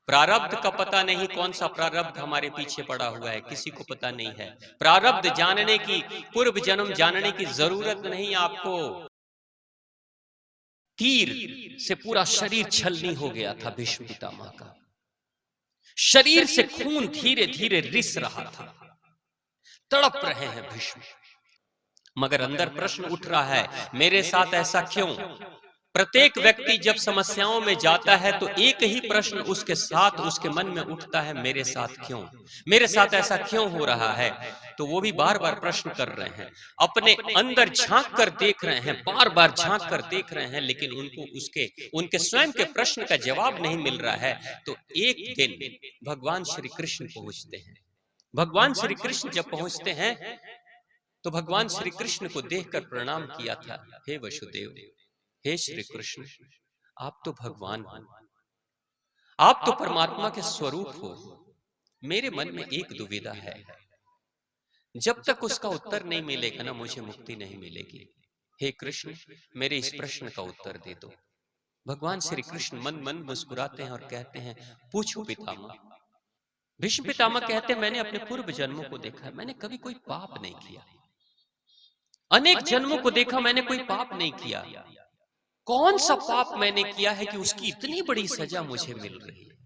प्रारब्ध का पता नहीं, कौन सा प्रारब्ध हमारे पीछे पड़ा हुआ है किसी को पता नहीं है। प्रारब्ध जानने की, पूर्व जन्म जानने की जरूरत नहीं आपको। तीर से पूरा शरीर छलनी हो गया था भीष्म पितामह का, शरीर से खून धीरे धीरे रिस रहा था, तड़प रहे हैं भीष्म। मगर अंदर प्रश्न उठ रहा है, मेरे साथ ऐसा क्यों? प्रत्येक व्यक्ति जब समस्याओं में जाता है तो एक ही प्रश्न उसके साथ उसके मन में उठता है, मेरे साथ क्यों, मेरे साथ ऐसा क्यों हो रहा है। तो वो भी बार बार प्रश्न कर रहे हैं, अपने अंदर झांक कर देख रहे हैं, बार बार झांक कर देख रहे हैं, लेकिन उनको उनके स्वयं के प्रश्न का जवाब नहीं मिल रहा है। तो एक दिन भगवान श्री कृष्ण पहुंचते हैं। भगवान श्री कृष्ण जब पहुंचते हैं तो भगवान श्री कृष्ण को देखकर प्रणाम किया था, हे वसुदेव, हे श्री कृष्ण, आप तो भगवान हो, आप तो परमात्मा के स्वरूप हो। मेरे मन में एक दुविधा है, जब तक उसका उत्तर नहीं मिलेगा ना मुझे मुक्ति नहीं मिलेगी। हे कृष्ण, मेरे इस प्रश्न का उत्तर दे दो। भगवान श्री कृष्ण मन मन मुस्कुराते हैं और कहते हैं, पूछो पितामह। भीष्म पितामह कहते हैं, मैंने अपने पूर्व जन्मों को देखा है, मैंने कभी कोई पाप नहीं किया। अनेक जन्मों को देखा, मैंने कोई पाप नहीं किया। कौन सा पाप मैंने किया है कि उसकी इतनी बड़ी सजा मुझे मिल रही है?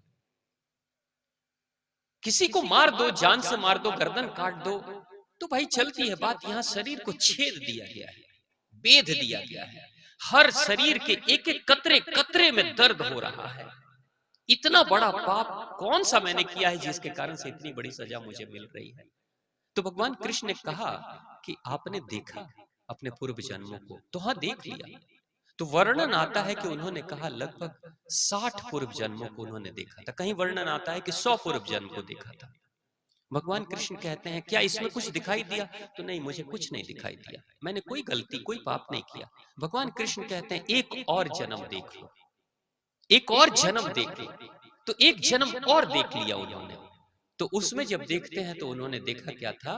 किसी को मार दो, जान से मार दो, गर्दन काट दो तो भाई चलती है बात। यहां शरीर को छेद दिया गया है, बेध दिया गया है, हर शरीर के एक एक कतरे कतरे में दर्द हो रहा है। इतना बड़ा पाप कौन सा मैंने किया है जिसके कारण से इतनी बड़ी सजा मुझे मिल रही है? तो भगवान कृष्ण ने कहा कि आपने देखा अपने पूर्व जन्मों को? तो हाँ, देख लिया। तो वर्णन आता है कि उन्होंने कहा लगभग 60 पूर्व जन्मों को उन्होंने देखा था। कहीं वर्णन आता है कि 100 पूर्व जन्म को देखा था। भगवान कृष्ण कहते हैं, क्या इसमें कुछ दिखाई दिया? तो नहीं, मुझे कुछ नहीं दिखाई दिया, मैंने कोई गलती, कोई पाप नहीं किया। भगवान कृष्ण कहते हैं, एक और जन्म देख लो, एक और जन्म देख लो। तो एक जन्म और देख लिया उन्होंने। तो उसमें जब देखते हैं तो उन्होंने देखा क्या था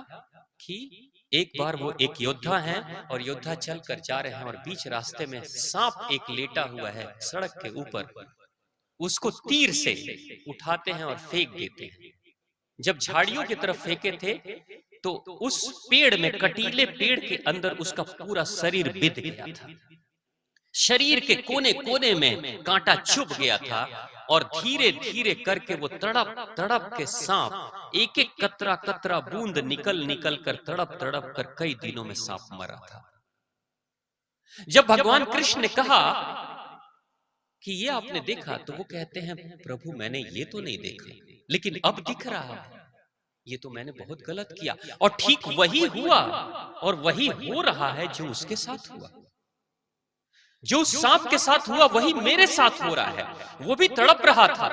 कि एक बार वो एक योद्धा हैं और योद्धा चल कर जा रहे हैं और बीच रास्ते में सांप एक लेटा हुआ है सड़क के ऊपर, उसको तीर से उठाते हैं और फेंक देते हैं। जब झाड़ियों की तरफ फेंके थे तो उस पेड़ में, कटीले पेड़ के अंदर उसका पूरा शरीर बिध गया था। शरीर के कोने कोने में कांटा चुभ गया था और धीरे धीरे करके वो तड़प तड़प के सांप, एक एक कतरा कतरा बूंद निकल निकल कर तड़प तड़प कर कई दिनों में सांप मरा था। जब भगवान कृष्ण ने कहा कि ये आपने देखा, तो वो कहते हैं, प्रभु मैंने ये तो नहीं देखा, लेकिन अब दिख रहा है, ये तो मैंने बहुत गलत किया। और ठीक वही हुआ और वही हो रहा है जो उसके साथ हुआ। जो सांप के साथ हुआ वही मेरे साथ हो रहा है। वो भी तड़प रहा था,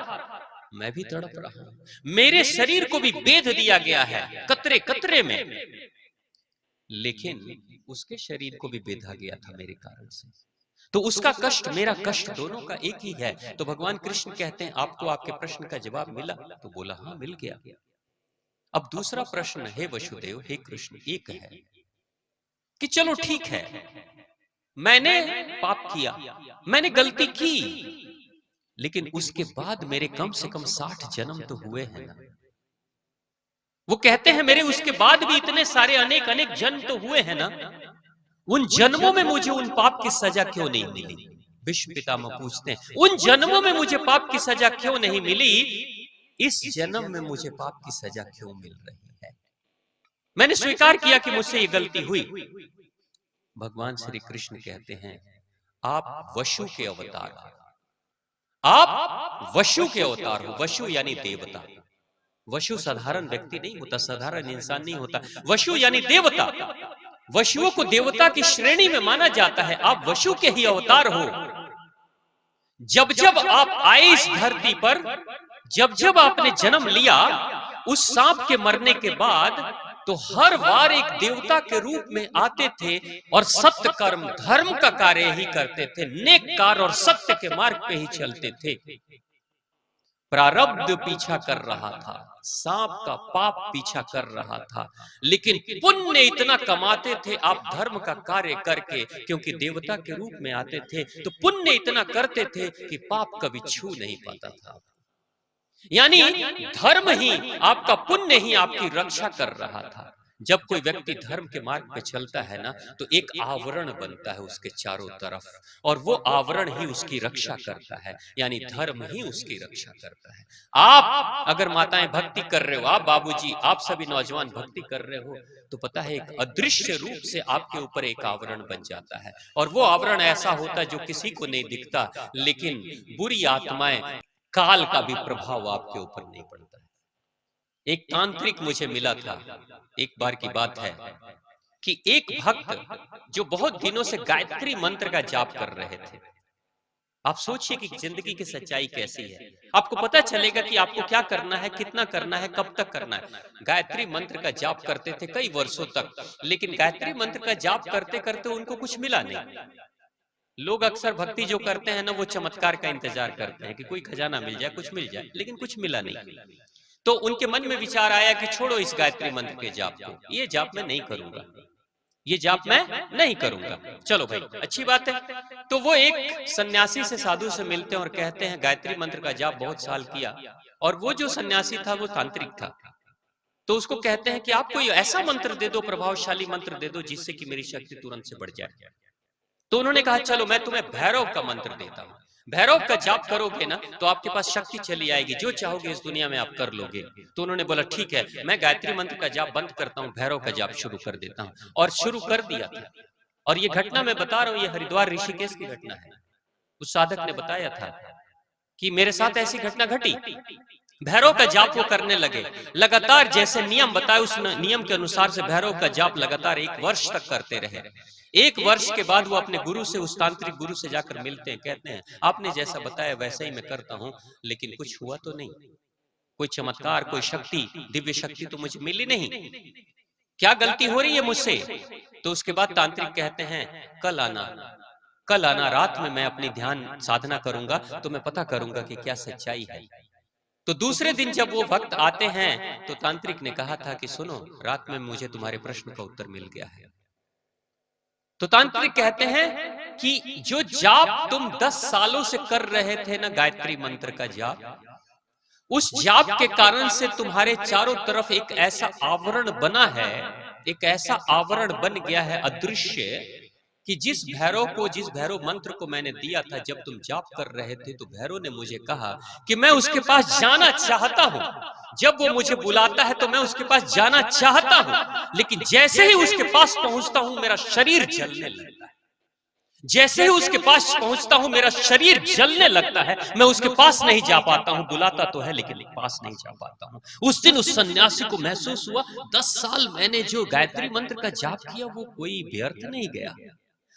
मैं भी तड़प रहा हूं। मेरे शरीर को भी बेध दिया गया है कतरे कतरे में, लेकिन उसके शरीर को भी बेधा गया था मेरे कारण से। तो उसका कष्ट, मेरा कष्ट, दोनों का एक ही है। तो भगवान कृष्ण कहते हैं, आपको आपके प्रश्न का जवाब मिला? तो बोला, हाँ मिल गया। अब दूसरा प्रश्न, हे वसुदेव, हे कृष्ण, एक है कि चलो ठीक है, मैंने पाप किया, मैंने गलती की, लेकिन उसके बाद मेरे कम से कम 60 जन्म तो हुए हैं ना। वो कहते हैं मेरे उसके बाद भी इतने सारे अनेक अनेक जन्म तो हुए हैं ना, उन जन्मों में मुझे उन पाप की सजा क्यों नहीं मिली? भीष्म पितामह पूछते हैं, उन जन्मों में मुझे पाप की सजा क्यों नहीं मिली? इस जन्म में मुझे पाप की सजा क्यों मिल रही है? मैंने स्वीकार किया कि मुझसे ये गलती हुई। भगवान श्री कृष्ण कहते हैं, आप वशु के अवतार हो, आप वशु के अवतार हो। वशु यानी देवता। वशु साधारण व्यक्ति नहीं होता, साधारण इंसान नहीं होता। वशु यानी देवता। वशुओं को देवता की श्रेणी में माना जाता है। आप वशु के ही अवतार हो। जब जब आप आए इस धरती पर, जब जब आपने जन्म लिया, उस सांप के मरने के बाद तो हर बार एक देवता के रूप में आते थे और सत्य कर्म, धर्म का कार्य ही करते थे, नेक कार्य और सत्य के मार्ग पे ही चलते थे। प्रारब्ध पीछा कर रहा था, सांप का पाप पीछा कर रहा था, लेकिन पुण्य इतना कमाते थे आप धर्म का कार्य करके, क्योंकि देवता के रूप में आते थे तो पुण्य इतना करते थे कि पाप कभी छू नहीं पाता था। यानी धर्म ही, आपका पुण्य ही आपकी रक्षा कर रहा था। जब कोई व्यक्ति धर्म के मार्ग पे चलता है ना, तो एक आवरण बनता है उसके चारों तरफ, और वो आवरण ही उसकी रक्षा करता है, यानी धर्म ही उसकी रक्षा करता है। आप अगर माताएं भक्ति कर रहे हो, आप बाबूजी, आप सभी नौजवान भक्ति कर रहे हो, तो पता है एक अदृश्य रूप से आपके ऊपर एक आवरण बन जाता है, और वो आवरण ऐसा होता है जो किसी को नहीं दिखता, लेकिन बुरी आत्माएं, काल का भी प्रभाव आपके ऊपर नहीं पड़ता है। एक तांत्रिक मुझे मिला था, एक बार की बात है कि एक भक्त जो बहुत दिनों से गायत्री मंत्र का जाप कर रहे थे। आप सोचिए कि जिंदगी की सच्चाई कैसी है। आपको पता चलेगा कि आपको क्या करना है, कितना करना है, कब तक करना है। गायत्री मंत्र का जाप करते थे कई वर्षों तक, लेकिन गायत्री मंत्र का जाप करते करते उनको कुछ मिला नहीं। लोग अक्सर भक्ति जो करते हैं ना, वो चमत्कार का इंतजार करते हैं कि कोई खजाना मिल जाए, कुछ मिल जाए, लेकिन कुछ मिला नहीं। तो उनके मन में विचार आया कि छोड़ो इस गायत्री मंत्र के जाप को, ये जाप मैं नहीं करूंगा, ये जाप मैं नहीं करूंगा। चलो भाई, अच्छी बात है। तो वो एक सन्यासी से, साधु से मिलते हैं और कहते हैं गायत्री मंत्र का जाप बहुत साल किया, और वो जो सन्यासी था वो तांत्रिक था। तो उसको कहते हैं कि आप कोई ऐसा मंत्र दे दो, प्रभावशाली मंत्र दे दो, जिससे कि मेरी शक्ति तुरंत से बढ़ जाए। तो उन्होंने कहा चलो मैं तुम्हें भैरव का मंत्र देता हूं, भैरव का जाप करोगे ना तो आपके पास शक्ति चली आएगी, जो चाहोगे इस दुनिया में आप कर लोगे। तो उन्होंने बोला ठीक है, मैं गायत्री मंत्र का जाप बंद करता हूं, भैरव का जाप शुरू कर देता हूं, और शुरू कर दिया था। और ये घटना मैं बता रहा हूं, ये हरिद्वार ऋषिकेश की घटना है। उस साधक ने बताया था कि मेरे साथ ऐसी घटना घटी। भैरव का जाप वो करने लगे, लगातार जैसे नियम बताए उस नियम के अनुसार से भैरव का जाप लगातार 1 वर्ष तक करते रहे। 1 वर्ष के बाद वो अपने गुरु से, उस तांत्रिक गुरु से जाकर मिलते हैं, कहते हैं आपने जैसा बताया वैसा ही मैं करता हूं, लेकिन कुछ हुआ तो नहीं, कोई चमत्कार, कोई शक्ति, दिव्य शक्ति तो मुझे मिली नहीं, क्या गलती हो रही है मुझसे? तो उसके बाद तांत्रिक कहते हैं कल आना, कल आना, रात में मैं अपनी ध्यान साधना करूंगा तो मैं पता करूंगा कि क्या सच्चाई है। तो दूसरे दिन जब वो भक्त आते हैं तो तांत्रिक ने कहा था कि सुनो, रात में मुझे तुम्हारे प्रश्न का उत्तर मिल गया है। तो तांत्रिक कहते हैं कि जो जाप तुम 10 सालों से कर रहे थे ना, गायत्री मंत्र का जाप, उस जाप के कारण से तुम्हारे चारों तरफ एक ऐसा आवरण बना है, एक ऐसा आवरण बन गया है अदृश्य, कि जिस भैरव को, जिस भैरव मंत्र को मैंने दिया था जब तुम जाप कर रहे थे, तो भैरव ने मुझे कहा कि मैं उसके पास जाना चाहता हूं, जब वो मुझे बुलाता है तो मैं उसके पास जाना चाहता हूं, लेकिन जैसे ही उसके पास पहुंचता हूं मेरा शरीर जलने लगता है। जैसे ही उसके पास पहुंचता हूं मेरा शरीर जलने लगता है, मैं उसके पास नहीं जा पाता हूं, बुलाता तो है लेकिन पास नहीं जा पाता हूं। उस दिन उस सन्यासी को महसूस हुआ 10 साल मैंने जो गायत्री मंत्र का जाप किया वो कोई व्यर्थ नहीं गया।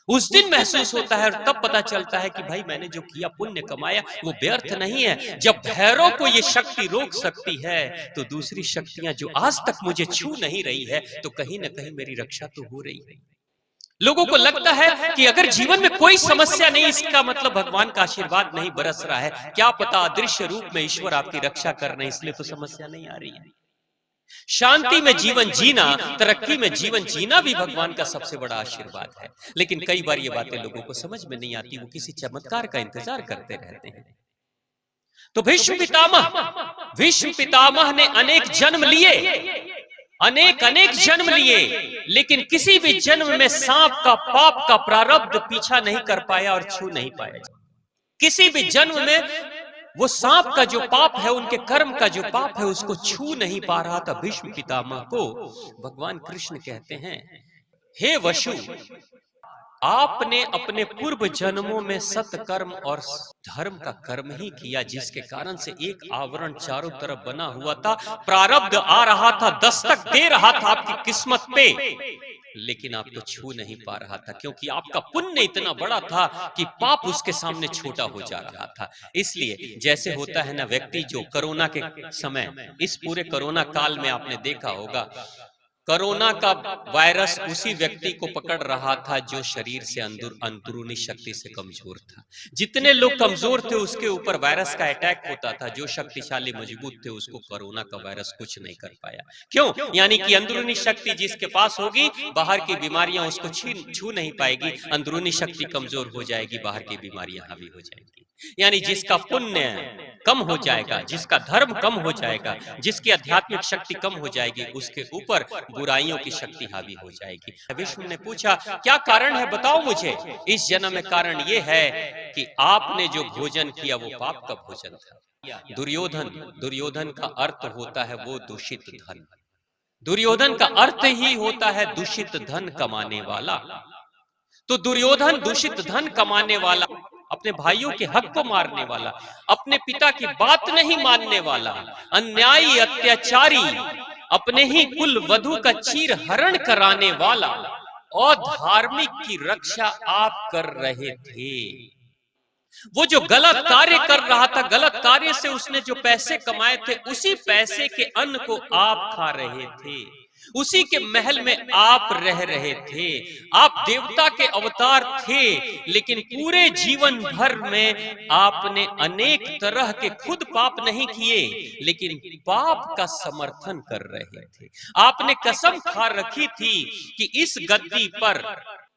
उस दिन महसूस होता है, और तब पता चलता है कि भाई मैंने जो किया, पुण्य कमाया, वो व्यर्थ नहीं है। जब भैरव को ये शक्ति रोक सकती है तो दूसरी शक्तियां जो आज तक मुझे छू नहीं रही है, तो कहीं ना कहीं मेरी रक्षा तो हो रही है। लोगों को लगता है कि अगर जीवन में कोई समस्या नहीं, इसका मतलब भगवान का आशीर्वाद नहीं बरस रहा है। क्या पता अदृश्य रूप में ईश्वर आपकी रक्षा कर रहे हैं, इसलिए तो समस्या नहीं आ रही है। शांति में जीवन जीना, तरक्की में जीवन जीना भी भगवान का सबसे बड़ा आशीर्वाद है। लेकिन कई बार ये बातें लोगों को समझ में नहीं आती, वो किसी चमत्कार का इंतजार करते रहते हैं। तो भीष्म पितामह ने अनेक जन्म लिए, अनेक जन्म लिए, लेकिन किसी भी जन्म में सांप का, पाप का प्रारब्ध पीछा नहीं कर पाया और छू नहीं पाया। किसी भी जन्म में वो सांप का जो पाप है, उनके कर्म का जो पाप है, उसको छू नहीं पा रहा था। भीष्म पितामह को भगवान कृष्ण कहते हैं, हे वशु, आपने अपने पूर्व जन्मों में सत्कर्म और धर्म का कर्म ही किया, जिसके कारण से एक आवरण चारों तरफ बना हुआ था, प्रारब्ध आ रहा था, दस्तक दे रहा था आपकी किस्मत पे, लेकिन आपको छू नहीं पा रहा था, क्योंकि आपका पुण्य इतना बड़ा था कि पाप उसके सामने छोटा हो जा रहा था। इसलिए जैसे होता है ना, व्यक्ति जो कोरोना के समय, इस पूरे कोरोना काल में आपने देखा होगा, कोरोना का वायरस उसी व्यक्ति को पकड़ रहा था जो शरीर से अंदरूनी शक्ति से कमजोर था। जितने लोग कमजोर थे उसके ऊपर वायरस का अटैक होता था, जो शक्तिशाली मजबूत थे उसको कोरोना का वायरस कुछ नहीं कर पाया। क्यों? यानी कि अंदरूनी शक्ति जिसके पास होगी बाहर की बीमारियां उसको छू नहीं पाएगी, अंदरूनी शक्ति कमजोर हो जाएगी, बाहर की बीमारियां हावी हो जाएंगी। यानी जिसका पुण्य कम हो जाएगा, जिसका धर्म कम हो जाएगा, जिसकी आध्यात्मिक शक्ति कम हो जाएगी, उसके ऊपर बुराइयों की शक्ति हावी हो जाएगी। विष्णु ने पूछा, क्या कारण है बताओ मुझे। इस जन्म में कारण ये है कि आपने जो भोजन किया वो पाप का भोजन था। दुर्योधन का अर्थ होता है वो दूषित धन। दुर्योधन का अर्थ ही होता है दूषित धन कमाने वाला। तो दुर्योधन दूषित धन कमाने वाला, अपने भाइयों के हक को मारने वाला, अपने पिता की बात नहीं मानने वाला, अन्यायी अत्याचारी, अपने ही कुल वधू का चीर हरण कराने वाला और धार्मिक की रक्षा आप कर रहे थे। वो जो गलत कार्य कर रहा था, गलत कार्य से उसने जो पैसे कमाए थे, उसी पैसे के अन्न को आप खा रहे थे, उसी के महल में आप रह रहे थे। आप देवता के अवतार थे, लेकिन पूरे जीवन भर में आपने अनेक तरह के खुद पाप नहीं किए, लेकिन पाप का समर्थन कर रहे थे। आपने कसम खा रखी थी कि इस गद्दी पर,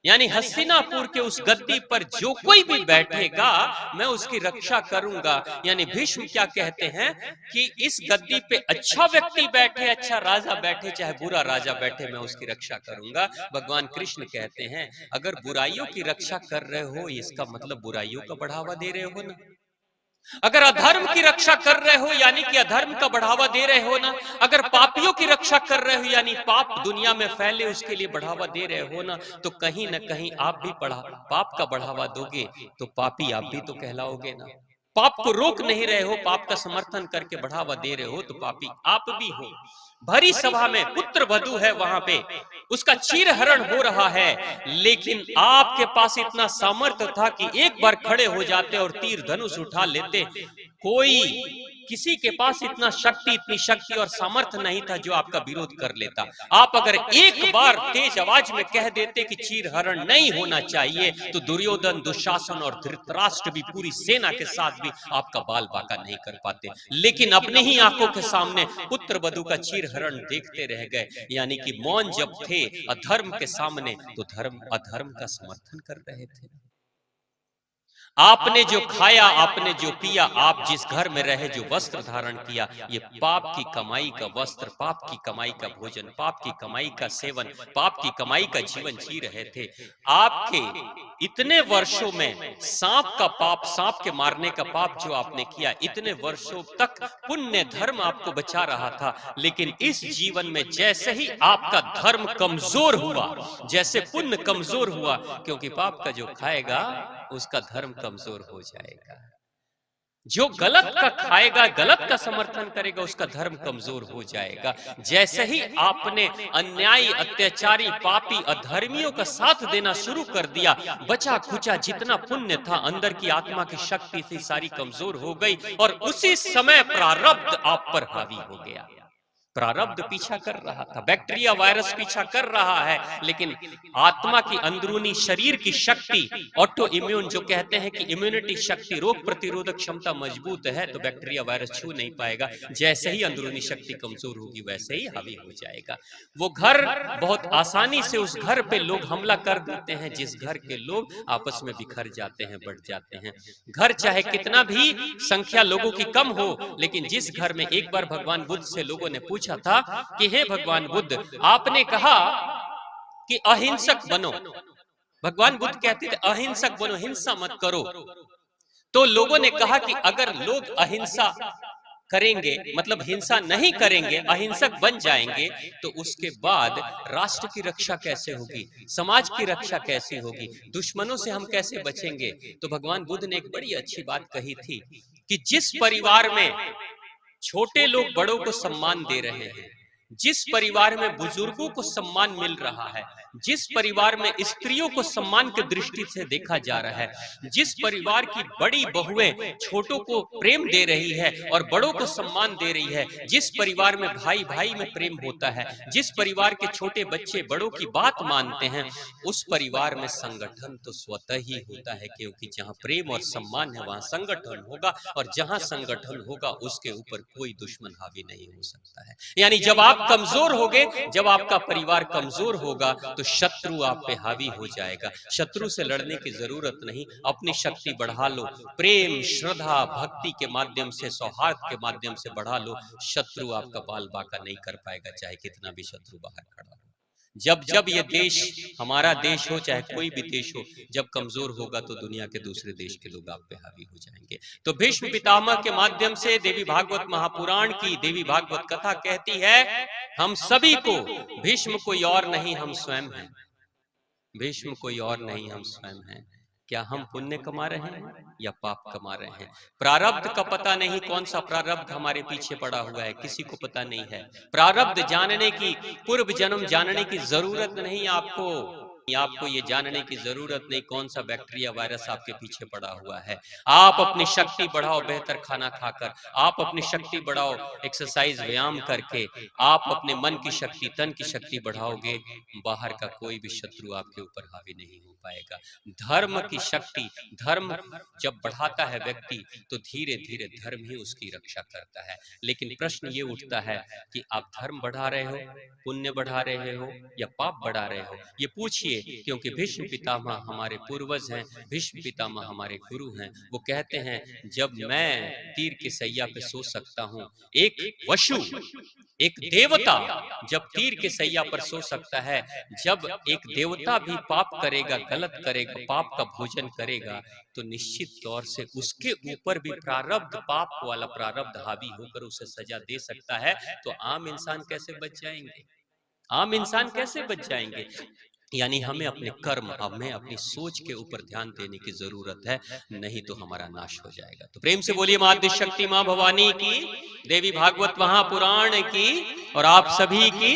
यानी हस्तिनापुर के उस गद्दी पर जो कोई भी बैठेगा मैं उसकी रक्षा करूंगा। यानी भीष्म क्या कहते हैं कि इस गद्दी पे अच्छा व्यक्ति बैठे, अच्छा राजा बैठे, चाहे बुरा राजा बैठे, मैं उसकी रक्षा करूंगा। भगवान कृष्ण कहते हैं, अगर बुराइयों की रक्षा कर रहे हो इसका मतलब बुराइयों का बढ़ावा दे रहे हो ना। अगर अधर्म की रक्षा कर रहे हो यानी कि अधर्म का बढ़ावा दे रहे हो ना। अगर पापियों की रक्षा कर रहे हो यानी पाप दुनिया में फैले उसके लिए बढ़ावा दे रहे हो ना, तो कहीं ना कहीं आप भी पाप का बढ़ावा दोगे तो पापी आप भी तो कहलाओगे ना। पाप को रोक नहीं रहे हो, पाप का समर्थन करके बढ़ावा दे रहे हो तो पापी आप भी हो। भरी सभा में पुत्र वधू है, वहां पे उसका चीरहरण हो रहा है, लेकिन आपके पास इतना सामर्थ्य था कि एक बार खड़े हो जाते और तीर धनुष उठा लेते। किसी के पास इतना इतनी शक्ति और सामर्थ्य नहीं था जो आपका विरोध कर लेता। आप अगर एक बार तेज आवाज में कह देते कि चीरहरण नहीं होना चाहिए, तो दुर्योधन, दुशासन और धृतराष्ट्र भी पूरी सेना के साथ भी आपका बाल बांका नहीं कर पाते। लेकिन अपने ही आंखों के सामने पुत्र वधू का चीरहरण देखते रह गए। यानी कि मौन जब थे अधर्म के सामने, तो धर्म अधर्म का समर्थन कर रहे थे। आपने जो खाया, आपने जो पिया, आप जिस घर में रहे, जो वस्त्र धारण किया, ये पाप की कमाई का वस्त्र, पाप की कमाई का भोजन, पाप की कमाई का सेवन, पाप की कमाई का जीवन जी रहे थे। आपके इतने वर्षों में सांप का पाप, सांप के मारने का पाप जो आपने किया, इतने वर्षों तक पुण्य धर्म आपको बचा रहा था। लेकिन इस जीवन में जैसे ही आपका धर्म कमजोर हुआ, जैसे पुण्य कमजोर हुआ, क्योंकि पाप का जो खाएगा उसका धर्म कमजोर हो जाएगा। जो गलत का खाएगा, गलत का समर्थन करेगा, उसका धर्म कमजोर हो जाएगा। जैसे ही आपने अन्यायी, अत्याचारी, पापी, अधर्मियों का साथ देना शुरू कर दिया, बचा खुचा जितना पुण्य था, अंदर की आत्मा की शक्ति थी, सारी कमजोर हो गई और उसी समय प्रारब्ध आप पर हावी हो गया। प्रारब्ध पीछा कर रहा था, बैक्टीरिया, वायरस पीछा कर रहा है, लेकिन आत्मा की अंदरूनी शरीर की शक्ति, ऑटो इम्यून जो कहते हैं कि इम्यूनिटी शक्ति, रोग प्रतिरोधक क्षमता मजबूत है, तो बैक्टीरिया वायरस छू नहीं पाएगा। जैसे ही अंदरूनी शक्ति कमजोर होगी वैसे ही हावी हो जाएगा। वो घर बहुत आसानी से, उस घर पे लोग हमला कर देते हैं जिस घर के लोग आपस में बिखर जाते हैं, बढ़ जाते हैं। घर चाहे कितना भी संख्या लोगों की कम हो, लेकिन जिस घर में एक बार भगवान बुद्ध से लोगों ने पूछा था कि हे भगवान बुद्ध, आपने कहा कि अहिंसक बनो। भगवान बुद्ध कहते थे अहिंसक बनो, हिंसा मत करो। तो लोगों ने कहा कि अगर लोग अहिंसा करेंगे, मतलब हिंसा नहीं करेंगे, अहिंसक बन जाएंगे, तो उसके बाद राष्ट्र की रक्षा कैसे होगी, समाज की रक्षा कैसे होगी, दुश्मनों से हम कैसे बचेंगे। तो भगवान बुद्ध ने एक बड़ी अच्छी बात कही थी कि जिस परिवार में छोटे लोग बड़ों को सम्मान दे रहे हैं, जिस परिवार में बुजुर्गों को सम्मान मिल रहा है, जिस परिवार में स्त्रियों को सम्मान की दृष्टि से देखा जा रहा है, जिस परिवार की बड़ी बहुएं छोटों को प्रेम दे रही है और बड़ों को सम्मान दे रही है, जिस परिवार में भाई भाई में प्रेम होता है, जिस परिवार के छोटे बच्चे बड़ों की बात मानते हैं, उस परिवार में संगठन तो स्वतः ही होता है, क्योंकि जहां प्रेम और सम्मान है वहां संगठन होगा, और जहां संगठन होगा उसके ऊपर कोई दुश्मन हावी नहीं हो सकता है। यानी जब आप कमजोर होगे, जब आपका परिवार कमजोर होगा, तो शत्रु आप पे हावी हो जाएगा। शत्रु से लड़ने की जरूरत नहीं, अपनी शक्ति बढ़ा लो, प्रेम श्रद्धा भक्ति के माध्यम से, सौहार्द के माध्यम से बढ़ा लो। शत्रु आपका बाल बाका नहीं कर पाएगा, चाहे कितना भी शत्रु बाहर खड़ा हो। जब जब ये देश, हमारा देश हो चाहे कोई भी देश हो, जब कमजोर होगा तो दुनिया के दूसरे देश के लोग आप पे हावी हो जाएंगे। तो भीष्म पितामह के माध्यम से देवी भागवत महापुराण की देवी भागवत कथा कहती है, हम सभी को, भीष्म कोई और नहीं हम स्वयं हैं, भीष्म कोई और नहीं हम स्वयं हैं। क्या हम पुण्य कमा रहे हैं या पाप कमा रहे हैं? प्रारब्ध का पता नहीं, कौन सा प्रारब्ध हमारे पीछे पड़ा हुआ है, किसी को पता नहीं है। प्रारब्ध जानने की, पूर्व जन्म जानने की जरूरत नहीं आपको। आपको ये जानने की जरूरत नहीं कौन सा बैक्टीरिया वायरस आपके पीछे पड़ा हुआ है। आप अपनी शक्ति बढ़ाओ बेहतर खाना खाकर, आप अपनी शक्ति बढ़ाओ एक्सरसाइज व्यायाम करके, आप अपने मन की शक्ति तन की शक्ति बढ़ाओगे, बाहर का कोई भी शत्रु आपके ऊपर हावी नहीं हो पाएगा। धर्म की शक्ति, धर्म जब बढ़ाता है व्यक्ति तो धीरे धीरे धर्म ही उसकी रक्षा करता है। लेकिन प्रश्न ये उठता है कि आप धर्म बढ़ा रहे हो, पुण्य बढ़ा रहे हो या पाप बढ़ा रहे हो? ये पूछिए, क्योंकि भीष्म पितामह हमारे पूर्वज हैं, भीष्म पितामह हमारे गुरु हैं। वो कहते हैं, जब मैं तीर की सैया पे सो सकता हूँ, एक वशु, एक देवता जब तीर के सैया पर सो सकता है, जब एक देवता भी पाप करेगा, गलत करेगा, पाप का भोजन करेगा, तो निश्चित तौर से उसके ऊपर भी प्रारब्ध, पाप वाला प्रारब्ध हावी होकर उसे सजा दे सकता है। तो आम इंसान कैसे बच जाएंगे? आम इंसान कैसे बच जाएंगे? यानी हमें अपने कर्म, हमें अपनी सोच के ऊपर ध्यान देने की जरूरत है, नहीं तो हमारा नाश हो जाएगा। तो प्रेम से बोलिए माँ शक्ति, माँ भवानी की, देवी भागवत महापुराण की, और आप सभी की